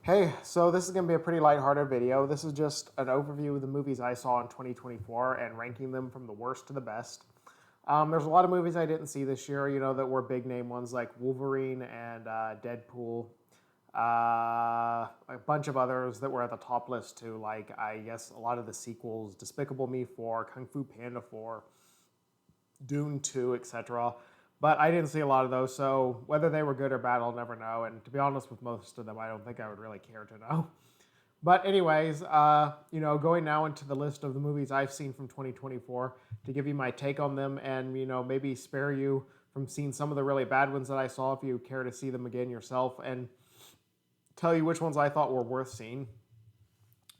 Hey, so this is going to be a pretty lighthearted video. This is just an overview of the movies I saw in 2024 and ranking them from the worst to the best. There's a lot of movies I didn't see this year, that were big name ones like Wolverine and Deadpool. A bunch of others that were at the top list too, like I guess a lot of the sequels, Despicable Me 4, Kung Fu Panda 4, Dune 2, etc. But I didn't see a lot of those, so whether they were good or bad, I'll never know. And to be honest with most of them, I don't think I would really care to know. But anyways, going now into the list of the movies I've seen from 2024 to give you my take on them, and maybe spare you from seeing some of the really bad ones that I saw if you care to see them again yourself, and tell you which ones I thought were worth seeing.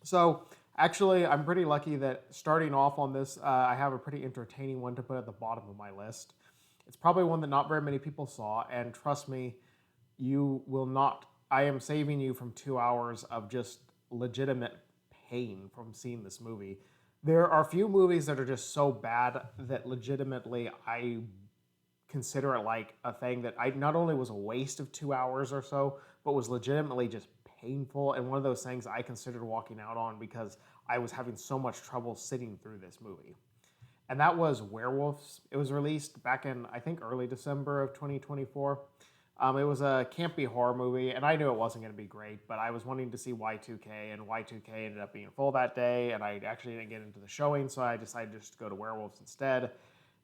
So actually, I'm pretty lucky that starting off on this, I have a pretty entertaining one to put at the bottom of my list. It's probably one that not very many people saw, and trust me, you will not. I am saving you from 2 hours of just legitimate pain from seeing this movie. There are a few movies that are just so bad that legitimately I consider it like a thing that I not only was a waste of 2 hours or so, but was legitimately just painful, and one of those things I considered walking out on because I was having so much trouble sitting through this movie. And that was Werewolves. It was released back in, I think, early December of 2024. It was a campy horror movie, and I knew it wasn't going to be great, but I was wanting to see Y2K, and Y2K ended up being full that day, and I actually didn't get into the showing, so I decided just to go to Werewolves instead.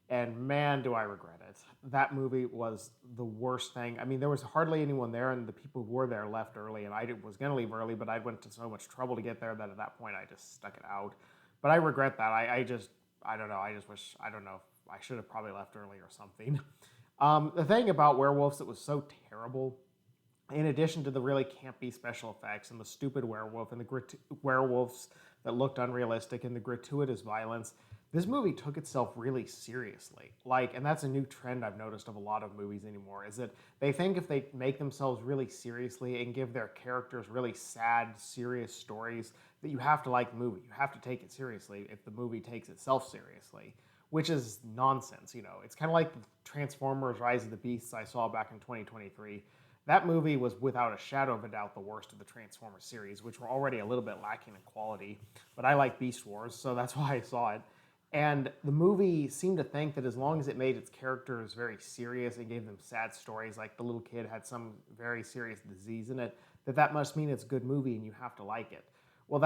And man, do I regret it. That movie was the worst thing. I mean, there was hardly anyone there, and the people who were there left early, and I was going to leave early, but I went to so much trouble to get there that at that point I just stuck it out. But I regret that. I don't know. I just wish, I don't know. I should have probably left early or something. The thing about Werewolves that was so terrible, in addition to the really campy special effects and the stupid werewolf and the werewolves that looked unrealistic and the gratuitous violence, this movie took itself really seriously. And that's a new trend I've noticed of a lot of movies anymore, is that they think if they make themselves really seriously and give their characters really sad, serious stories, that you have to like the movie. You have to take it seriously if the movie takes itself seriously, which is nonsense. It's kind of like Transformers Rise of the Beasts I saw back in 2023. That movie was without a shadow of a doubt the worst of the Transformers series, which were already a little bit lacking in quality. But I like Beast Wars, so that's why I saw it. And the movie seemed to think that as long as it made its characters very serious and gave them sad stories, like the little kid had some very serious disease in it, that must mean it's a good movie and you have to like it. Well,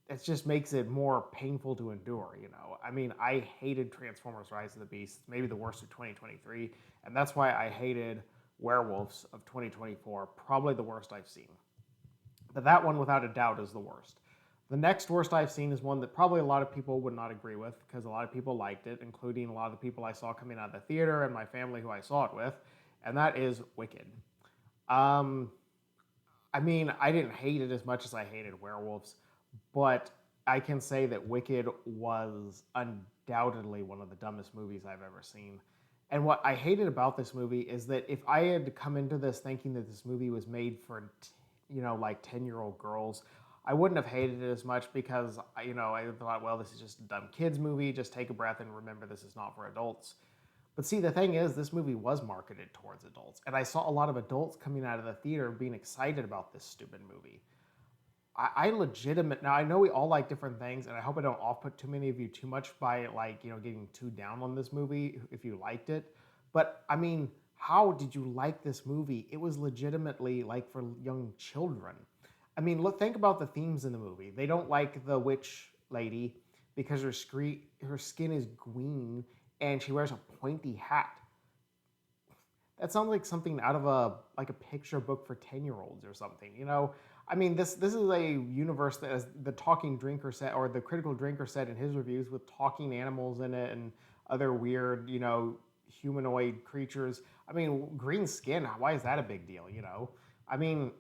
it just makes it more painful to endure. I mean, I hated Transformers Rise of the Beast, maybe the worst of 2023, and that's why I hated Werewolves of 2024, probably the worst I've seen. But that one, without a doubt, is the worst. The next worst I've seen is one that probably a lot of people would not agree with because a lot of people liked it, including a lot of the people I saw coming out of the theater and my family who I saw it with, and that is Wicked. Um, I mean, I didn't hate it as much as I hated Werewolves, but I can say that Wicked was undoubtedly one of the dumbest movies I've ever seen. And what I hated about this movie is that if I had come into this thinking that this movie was made for, like 10-year-old girls, I wouldn't have hated it as much because, I thought, well, this is just a dumb kids movie. Just take a breath and remember this is not for adults. But see, the thing is, this movie was marketed towards adults. And I saw a lot of adults coming out of the theater being excited about this stupid movie. Now I know we all like different things, and I hope I don't off put too many of you too much by getting too down on this movie if you liked it. But I mean, how did you like this movie? It was legitimately like for young children. I mean, look, think about the themes in the movie. They don't like the witch lady because her skin is green and she wears a pointy hat. That sounds like something out of a picture book for 10-year-olds or something. I mean, this is a universe that, as the Talking Drinker said, or the Critical Drinker said in his reviews, with talking animals in it and other weird, humanoid creatures. I mean, green skin, why is that a big deal? I mean,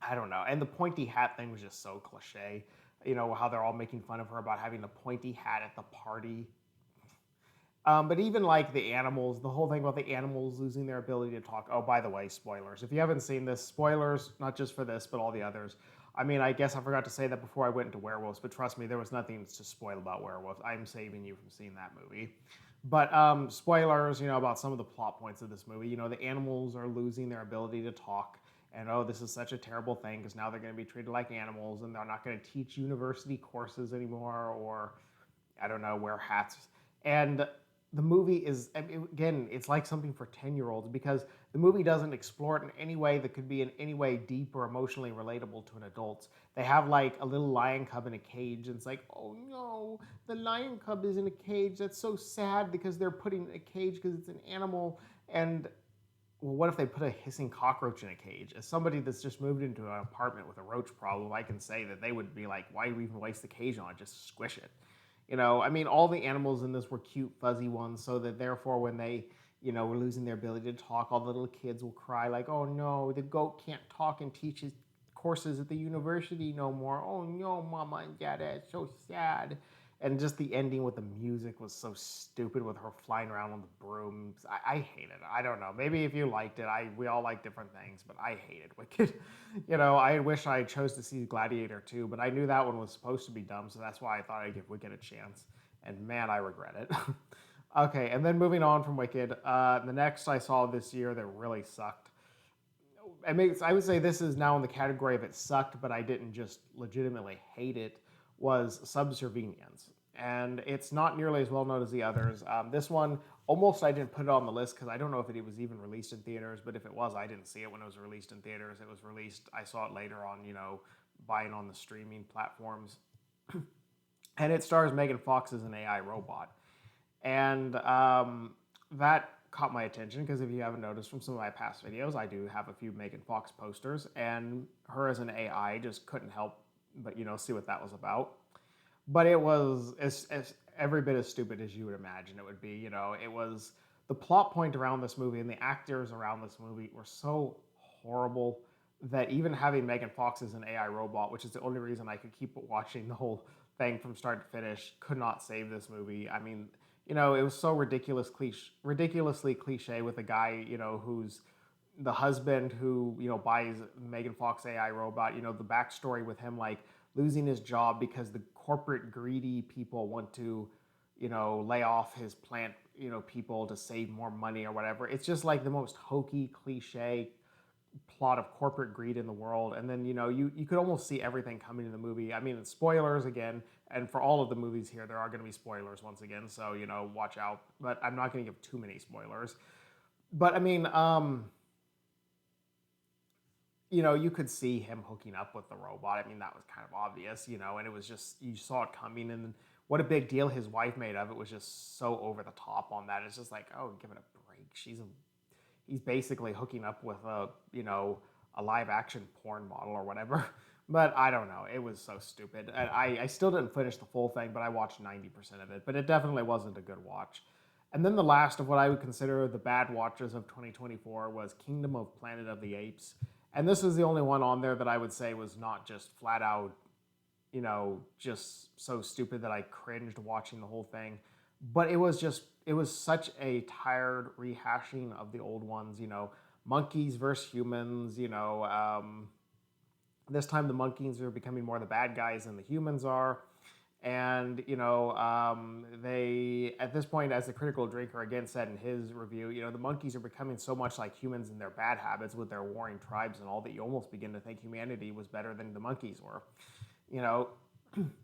I don't know. And the pointy hat thing was just so cliche. How they're all making fun of her about having the pointy hat at the party. But even like the animals, the whole thing about the animals losing their ability to talk. Oh, by the way, spoilers. If you haven't seen this, spoilers, not just for this, but all the others. I mean, I guess I forgot to say that before I went into Werewolves, but trust me, there was nothing to spoil about Werewolves. I'm saving you from seeing that movie. But spoilers, about some of the plot points of this movie. The animals are losing their ability to talk, and oh, this is such a terrible thing because now they're going to be treated like animals and they're not going to teach university courses anymore, or I don't know, wear hats. And the movie is, again, it's like something for 10-year-olds because the movie doesn't explore it in any way that could be in any way deep or emotionally relatable to an adult. They have like a little lion cub in a cage, and it's like, oh no, the lion cub is in a cage. That's so sad because they're putting it in a cage because it's an animal. And well, what if they put a hissing cockroach in a cage? As somebody that's just moved into an apartment with a roach problem, I can say that they would be like, why do we even waste the cage on it? Just squish it. I mean, all the animals in this were cute, fuzzy ones, so that therefore when they, were losing their ability to talk, all the little kids will cry like, oh no, the goat can't talk and teach his courses at the university no more. Oh no, mama and dada, it's so sad. And just the ending with the music was so stupid with her flying around on the brooms. I hated it. I don't know. Maybe if you liked it, we all like different things, but I hated Wicked. I wish I chose to see Gladiator too, but I knew that one was supposed to be dumb, so that's why I thought I'd give Wicked a chance. And man, I regret it. Okay, and then moving on from Wicked, the next I saw this year that really sucked. I would say this is now in the category of it sucked, but I didn't just legitimately hate it, was Subservience. And it's not nearly as well known as the others. This one, almost I didn't put it on the list because I don't know if it was even released in theaters, but if it was, I didn't see it when it was released in theaters. It was released, I saw it later on, buying on the streaming platforms. And it stars Megan Fox as an AI robot. And that caught my attention because if you haven't noticed from some of my past videos, I do have a few Megan Fox posters, and her as an AI just couldn't help but see what that was about. But it was as every bit as stupid as you would imagine it would be. It was the plot point around this movie and the actors around this movie were so horrible that even having Megan Fox as an AI robot, which is the only reason I could keep watching the whole thing from start to finish, could not save this movie. I mean, it was so ridiculously cliche with a guy, who's the husband who, buys Megan Fox AI robot, the backstory with him, like, losing his job because the corporate greedy people want to, lay off his plant, people to save more money or whatever. It's just like the most hokey, cliche plot of corporate greed in the world. And then, you could almost see everything coming in the movie. I mean, it's spoilers again. And for all of the movies here, there are going to be spoilers once again. So, watch out. But I'm not going to give too many spoilers. But I mean, you could see him hooking up with the robot. I mean, that was kind of obvious, and it was just, you saw it coming. And what a big deal his wife made of it was just so over the top on that. It's just like, oh, give it a break. He's basically hooking up with a live action porn model or whatever. But I don't know. It was so stupid. And I still didn't finish the full thing, but I watched 90% of it. But it definitely wasn't a good watch. And then the last of what I would consider the bad watches of 2024 was Kingdom of Planet of the Apes. And this was the only one on there that I would say was not just flat out, just so stupid that I cringed watching the whole thing. But it was such a tired rehashing of the old ones, monkeys versus humans, this time the monkeys are becoming more the bad guys than the humans are. And, they, at this point, as the critical drinker again said in his review, the monkeys are becoming so much like humans in their bad habits with their warring tribes and all that you almost begin to think humanity was better than the monkeys were.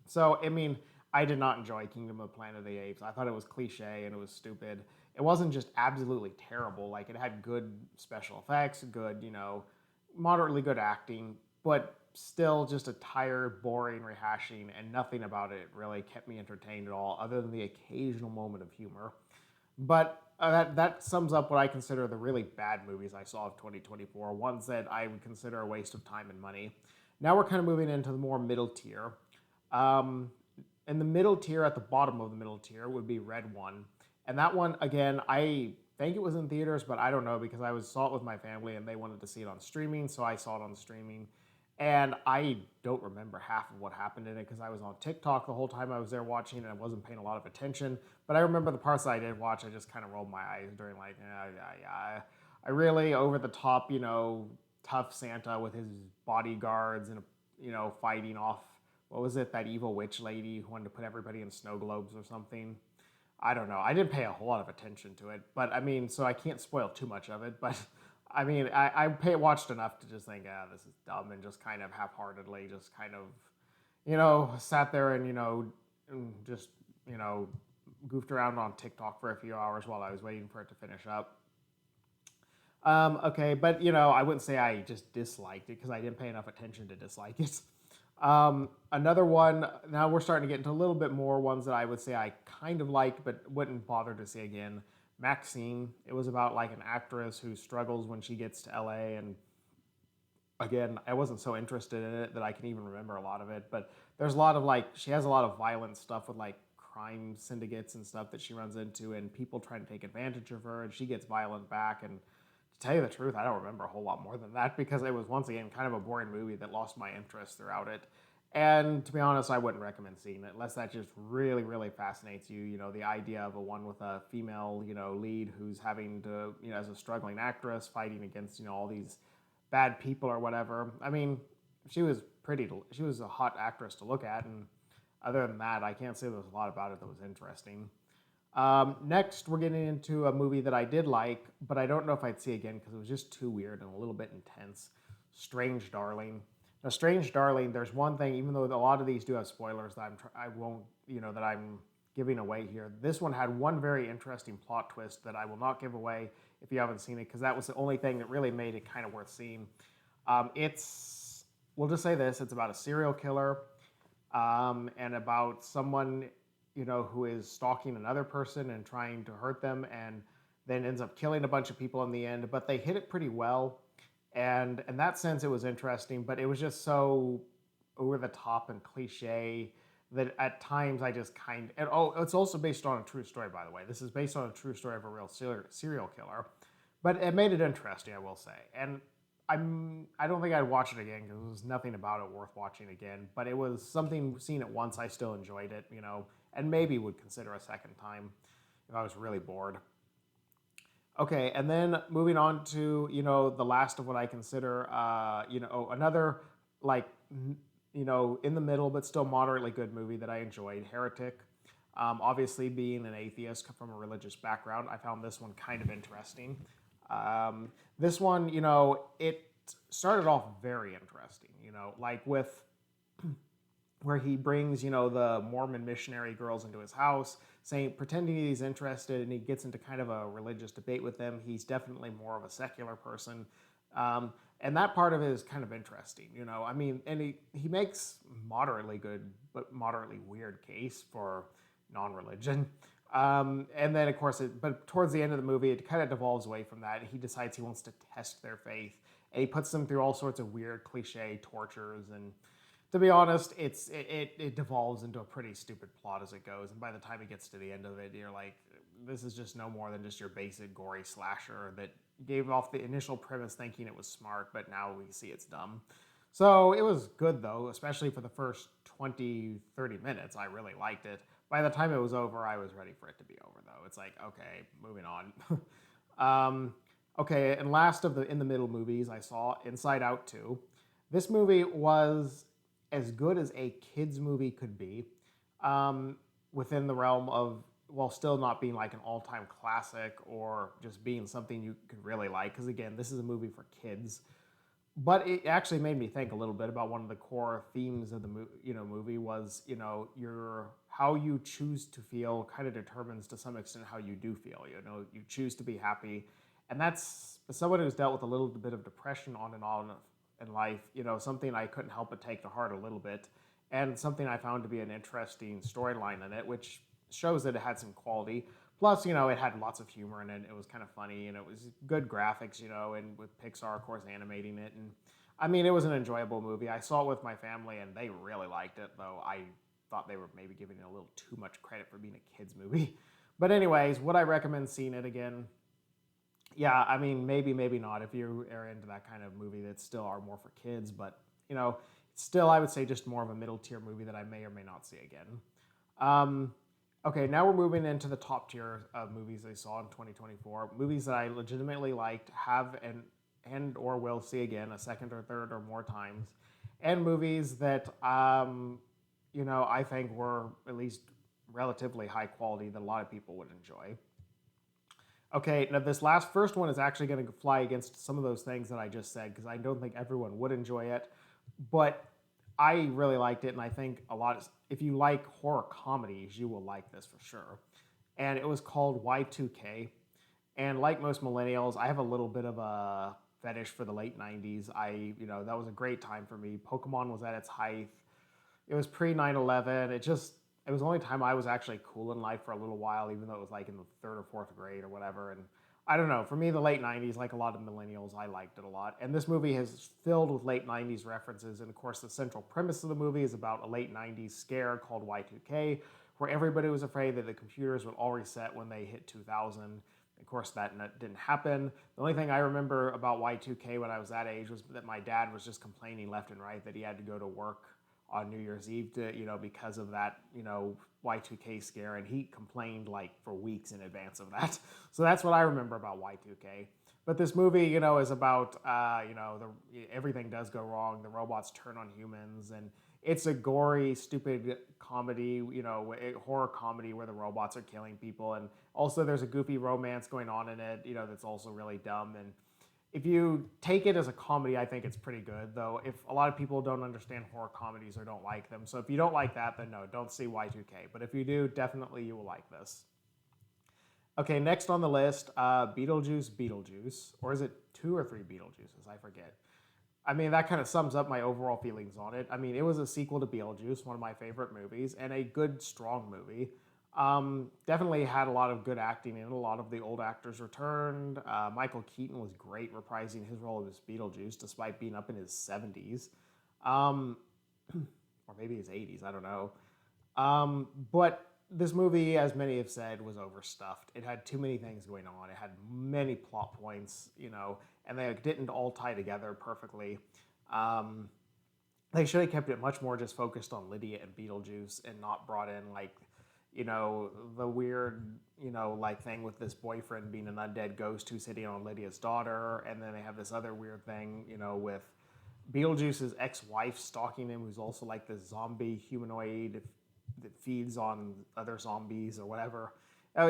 So, I mean, I did not enjoy Kingdom of Planet of the Apes. I thought it was cliche and it was stupid. It wasn't just absolutely terrible. Like, it had good special effects, good, moderately good acting, but still just a tired, boring rehashing, and nothing about it really kept me entertained at all, other than the occasional moment of humor. But that sums up what I consider the really bad movies I saw of 2024, ones that I would consider a waste of time and money. Now we're kind of moving into the more middle tier. In the middle tier, at the bottom of the middle tier, would be Red One. And that one, again, I think it was in theaters, but I don't know because I saw it with my family and they wanted to see it on streaming, so I saw it on streaming. And I don't remember half of what happened in it because I was on TikTok the whole time I was there watching and I wasn't paying a lot of attention. But I remember the parts that I did watch, I just kind of rolled my eyes during like, I really over the top, tough Santa with his bodyguards and, fighting off, what was it, that evil witch lady who wanted to put everybody in snow globes or something. I don't know. I didn't pay a whole lot of attention to it. But I mean, so I can't spoil too much of it. But I mean, watched enough to just think, ah, this is dumb, and just kind of half-heartedly, just kind of, sat there and just you know goofed around on TikTok for a few hours while I was waiting for it to finish up. Okay, but I wouldn't say I just disliked it because I didn't pay enough attention to dislike it. Another one, now we're starting to get into a little bit more ones that I would say I kind of liked but wouldn't bother to see again. Maxine, it was about like an actress who struggles when she gets to LA, and again, I wasn't so interested in it that I can even remember a lot of it, but there's a lot of like, she has a lot of violent stuff with like crime syndicates and stuff that she runs into, and people trying to take advantage of her, and she gets violent back. And to tell you the truth, I don't remember a whole lot more than that because it was once again kind of a boring movie that lost my interest throughout it. And to be honest, I wouldn't recommend seeing it unless that just really, really fascinates you. The idea of a one with a female, lead who's having to, as a struggling actress, fighting against, all these bad people or whatever. I mean, she was a hot actress to look at, and other than that, I can't say there was a lot about it that was interesting. Next, we're getting into a movie that I did like, but I don't know if I'd see again because it was just too weird and a little bit intense. Strange Darling. Now, Strange Darling, there's one thing, even though a lot of these do have spoilers that I won't, that I'm giving away here. This one had one very interesting plot twist that I will not give away if you haven't seen it, because that was the only thing that really made it kind of worth seeing. We'll just say this, it's about a serial killer, and about someone, who is stalking another person and trying to hurt them, and then ends up killing a bunch of people in the end, but they hit it pretty well. And in that sense, it was interesting, but it was just so over the top and cliche that at times I just it's also based on a true story, by the way. This is based on a true story of a real serial killer, but it made it interesting, I will say. And I don't think I'd watch it again because there was nothing about it worth watching again, but it was something, seen it once, I still enjoyed it, and maybe would consider a second time if I was really bored. Okay, and then moving on to the last of what I consider another like in the middle but still moderately good movie that I enjoyed, Heretic. Obviously, being an atheist from a religious background, I found this one kind of interesting. This one, it started off very interesting. Like with where he brings, the Mormon missionary girls into his house, saying, pretending he's interested, and he gets into kind of a religious debate with them. He's definitely more of a secular person. And that part of it is kind of interesting, I mean, and he makes moderately good, but moderately weird case for non-religion. And then, of course, but towards the end of the movie, it kind of devolves away from that. He decides he wants to test their faith, and he puts them through all sorts of weird, cliche tortures. And to be honest, it devolves into a pretty stupid plot as it goes. And by the time it gets to the end of it, you're like, this is just no more than just your basic gory slasher that gave off the initial premise thinking it was smart, but now we see it's dumb. So it was good, though, especially for the first 20, 30 minutes. I really liked it. By the time it was over, I was ready for it to be over, though. It's like, okay, moving on. Okay, and last of the in the middle movies I saw, Inside Out 2. This movie was as good as a kids movie could be, within the realm of, while still not being like an all-time classic or just being something you could really like. Because again, this is a movie for kids. But it actually made me think a little bit about one of the core themes of the movie was, your how you choose to feel kind of determines to some extent how you do feel. You choose to be happy, and that's, as someone who's dealt with a little bit of depression on and on in life, something I couldn't help but take to heart a little bit, and something I found to be an interesting storyline in it, which shows that it had some quality. Plus, it had lots of humor in it. It was kind of funny, and it was good graphics, and with Pixar, of course, animating it. And I mean, it was an enjoyable movie. I saw it with my family, and they really liked it, though I thought they were maybe giving it a little too much credit for being a kids' movie. But anyways, would I recommend seeing it again? Yeah, I mean, maybe not if you are into that kind of movie that still are more for kids. But, still, I would say just more of a middle tier movie that I may or may not see again. Okay, now we're moving into the top tier of movies I saw in 2024. Movies that I legitimately liked, have and or will see again a second or third or more times, and movies that I think were at least relatively high quality that a lot of people would enjoy. Okay, now this last first one is actually going to fly against some of those things that I just said because I don't think everyone would enjoy it, but I really liked it, and I think a lot. If you like horror comedies, you will like this for sure. And it was called Y2K. And like most millennials, I have a little bit of a fetish for the late '90s. That was a great time for me. Pokemon was at its height. It was pre 9/11. It was the only time I was actually cool in life for a little while, even though it was like in the third or fourth grade or whatever. And I don't know. For me, the late '90s, like a lot of millennials, I liked it a lot. And this movie is filled with late '90s references. And of course, the central premise of the movie is about a late '90s scare called Y2K, where everybody was afraid that the computers would all reset when they hit 2000. Of course, that didn't happen. The only thing I remember about Y2K when I was that age was that my dad was just complaining left and right that he had to go to work on New Year's Eve because of that, Y2K scare. And he complained like for weeks in advance of that. So that's what I remember about Y2K. But this movie, is about, everything does go wrong. The robots turn on humans, and it's a gory, stupid comedy, horror comedy where the robots are killing people. And also there's a goofy romance going on in it, that's also really dumb. And if you take it as a comedy, I think it's pretty good. Though, if a lot of people don't understand horror comedies or don't like them, so if you don't like that, then no, don't see Y2K. But if you do, definitely you will like this. Okay, next on the list, Beetlejuice, or is it two or three Beetlejuices? I forget. I mean, that kind of sums up my overall feelings on it. I mean, it was a sequel to Beetlejuice, one of my favorite movies, and a good, strong movie. Definitely had a lot of good acting in it. A lot of the old actors returned. Michael Keaton was great reprising his role as Beetlejuice, despite being up in his 70s. Um, or maybe his 80s, I don't know. But this movie, as many have said, was overstuffed. It had too many things going on. It had many plot points, and they didn't all tie together perfectly. Um, they should have kept it much more just focused on Lydia and Beetlejuice and not brought in like, the weird, like thing with this boyfriend being an undead ghost who's hitting on Lydia's daughter, and then they have this other weird thing, with Beetlejuice's ex-wife stalking him, who's also like this zombie humanoid that feeds on other zombies or whatever.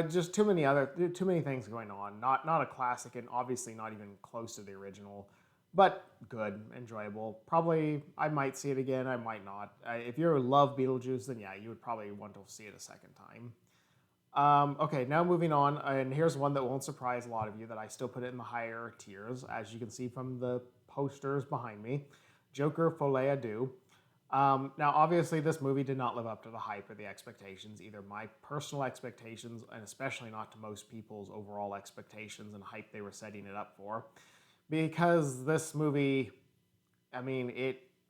Just too many things going on. Not a classic, and obviously not even close to the original, but good, enjoyable. Probably I might see it again. I might not. If you love Beetlejuice, then yeah, you would probably want to see it a second time. Okay, now moving on, and here's one that won't surprise a lot of you that I still put it in the higher tiers, as you can see from the posters behind me. Joker Folie à Deux. Now, obviously, this movie did not live up to the hype or the expectations, either my personal expectations, and especially not to most people's overall expectations and hype they were setting it up for. Because this movie, I mean,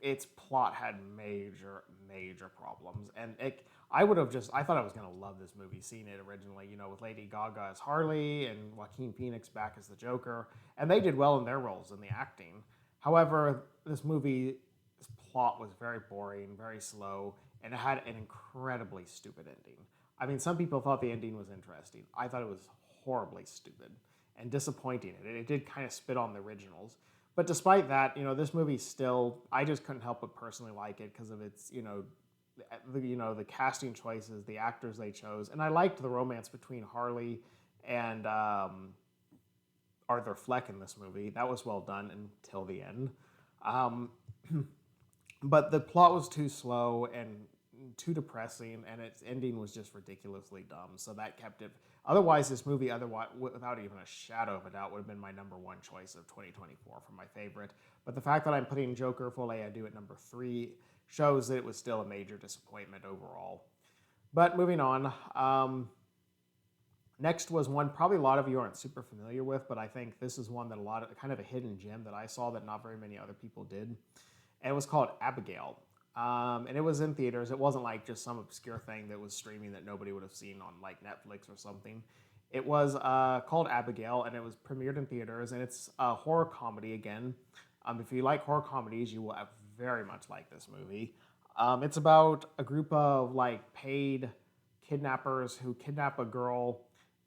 its plot had major problems, and I thought I was gonna love this movie, seeing it originally, with Lady Gaga as Harley and Joaquin Phoenix back as the Joker, and they did well in their roles in the acting. However, this movie's plot was very boring, very slow, and it had an incredibly stupid ending. I mean, some people thought the ending was interesting. I thought it was horribly stupid and disappointing. It did kind of spit on the originals. But despite that, this movie still, I just couldn't help but personally like it because of its, the casting choices, the actors they chose, and I liked the romance between Harley and Arthur Fleck in this movie. That was well done until the end. Um, but the plot was too slow and too depressing, and its ending was just ridiculously dumb. So that kept it. Otherwise, this movie, without even a shadow of a doubt, would have been my number one choice of 2024 for my favorite. But the fact that I'm putting Joker Folie à Deux at number 3 shows that it was still a major disappointment overall. But moving on, next was one probably a lot of you aren't super familiar with, but I think this is one that kind of a hidden gem that I saw that not very many other people did. And it was called Abigail. And it was in theaters. It wasn't like just some obscure thing that was streaming that nobody would have seen on like Netflix or something. It was called Abigail, and it was premiered in theaters, and it's a horror comedy again. If you like horror comedies, you will very much like this movie. It's about a group of like paid kidnappers who kidnap a girl,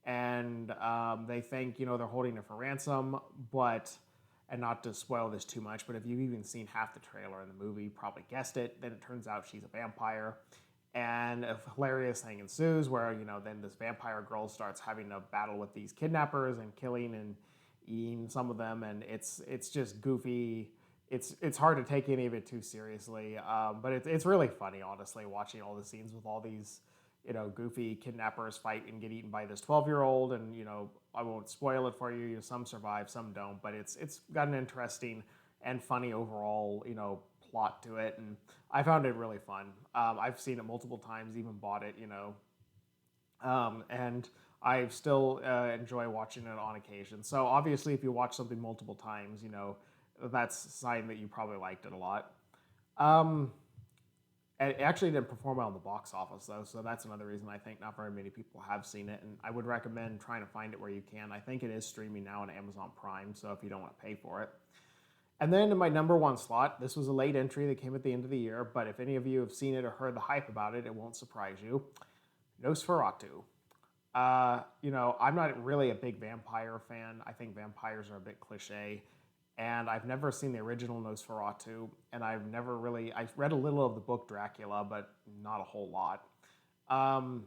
and they think they're holding her for ransom, but and not to spoil this too much, but if you've even seen half the trailer in the movie, you probably guessed it. Then it turns out she's a vampire, and a hilarious thing ensues where, then this vampire girl starts having a battle with these kidnappers and killing and eating some of them, and it's just goofy. It's hard to take any of it too seriously, but it's really funny, honestly, watching all the scenes with all these goofy kidnappers fight and get eaten by this 12-year-old. And I won't spoil it for you. Some survive, some don't, but it's got an interesting and funny overall plot to it, and I found it really fun. I've seen it multiple times, even bought it, and I still enjoy watching it on occasion. So obviously, if you watch something multiple times, that's a sign that you probably liked it a lot. It actually didn't perform well in the box office, though, so that's another reason I think not very many people have seen it, and I would recommend trying to find it where you can. I think it is streaming now on Amazon Prime, so if you don't want to pay for it. And then in my number one slot, this was a late entry that came at the end of the year, but if any of you have seen it or heard the hype about it, it won't surprise you. Nosferatu. I'm not really a big vampire fan. I think vampires are a bit cliche. And I've never seen the original Nosferatu, and I've read a little of the book Dracula, but not a whole lot. And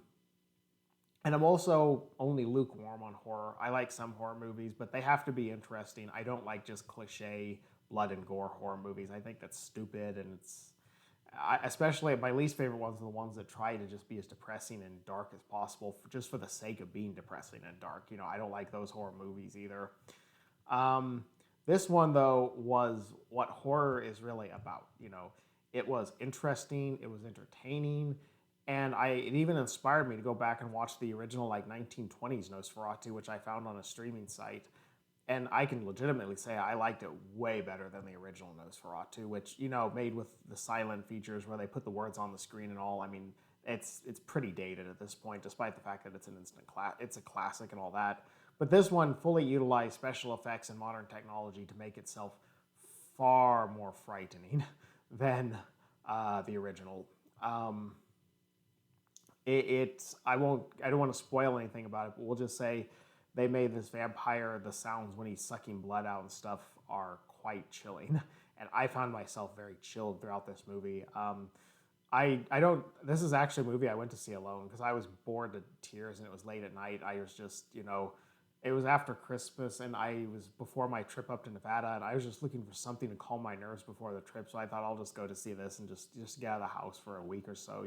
I'm also only lukewarm on horror. I like some horror movies, but they have to be interesting. I don't like just cliche blood and gore horror movies. I think that's stupid, and especially my least favorite ones are the ones that try to just be as depressing and dark as possible, just for the sake of being depressing and dark. I don't like those horror movies either. This one, though, was what horror is really about. It was interesting, it was entertaining, and it even inspired me to go back and watch the original 1920s Nosferatu, which I found on a streaming site. And I can legitimately say I liked it way better than the original Nosferatu, which, made with the silent features where they put the words on the screen and all. I mean, it's pretty dated at this point, despite the fact that it's a classic and all that. But this one fully utilized special effects and modern technology to make itself far more frightening than the original. I don't want to spoil anything about it, but we'll just say they made this vampire, the sounds when he's sucking blood out and stuff are quite chilling. And I found myself very chilled throughout this movie. This is actually a movie I went to see alone because I was bored to tears and it was late at night. I was just, it was after Christmas and I was before my trip up to Nevada, and I was just looking for something to calm my nerves before the trip. So I thought I'll just go to see this and just get out of the house for a week or so,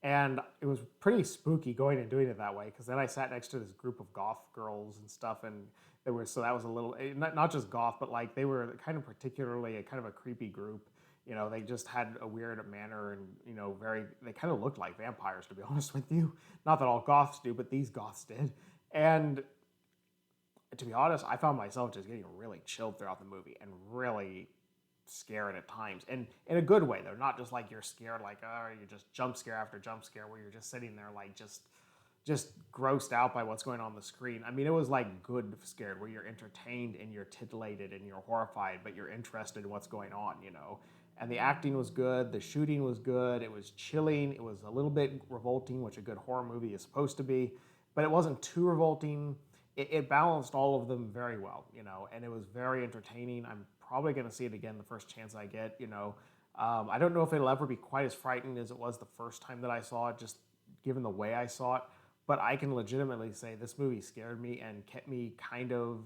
And it was pretty spooky going and doing it that way, because then I sat next to this group of goth girls and stuff, and that was a little, not just goth, but they were kind of particularly a kind of a creepy group. They just had a weird manner and, they kind of looked like vampires, to be honest with you. Not that all goths do, but these goths did. And to be honest, I found myself just getting really chilled throughout the movie and really scared at times, and in a good way though, not just you're scared you just jump scare after jump scare where you're just sitting there just grossed out by what's going on the screen. I mean, it was good scared where you're entertained and you're titillated and you're horrified, but you're interested in what's going on, And the acting was good, the shooting was good, it was chilling, it was a little bit revolting, which a good horror movie is supposed to be, but it wasn't too revolting. It balanced all of them very well, and it was very entertaining. I'm probably going to see it again the first chance I get, I don't know if it'll ever be quite as frightening as it was the first time that I saw it, just given the way I saw it, but I can legitimately say this movie scared me and kept me kind of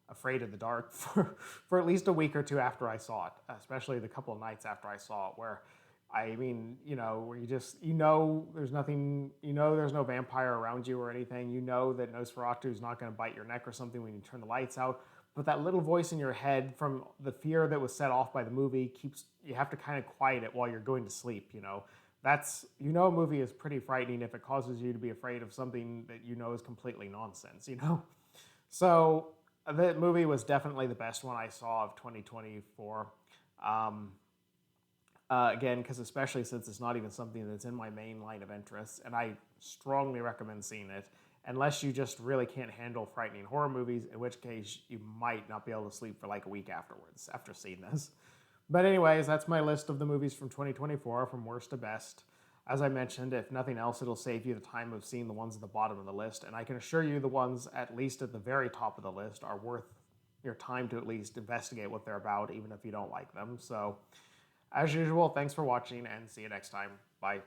afraid of the dark for at least a week or two after I saw it, especially the couple of nights after I saw it, where where you just, there's nothing, there's no vampire around you or anything. That Nosferatu is not going to bite your neck or something when you turn the lights out. But that little voice in your head from the fear that was set off by the movie you have to kind of quiet it while you're going to sleep, That's, a movie is pretty frightening if it causes you to be afraid of something that is completely nonsense, So the movie was definitely the best one I saw of 2024. Again, because especially since it's not even something that's in my main line of interests, and I strongly recommend seeing it, unless you just really can't handle frightening horror movies, in which case you might not be able to sleep for a week afterwards after seeing this. But anyways, that's my list of the movies from 2024, from worst to best. As I mentioned, if nothing else, it'll save you the time of seeing the ones at the bottom of the list, and I can assure you the ones at least at the very top of the list are worth your time to at least investigate what they're about, even if you don't like them. So, as usual, thanks for watching and see you next time. Bye.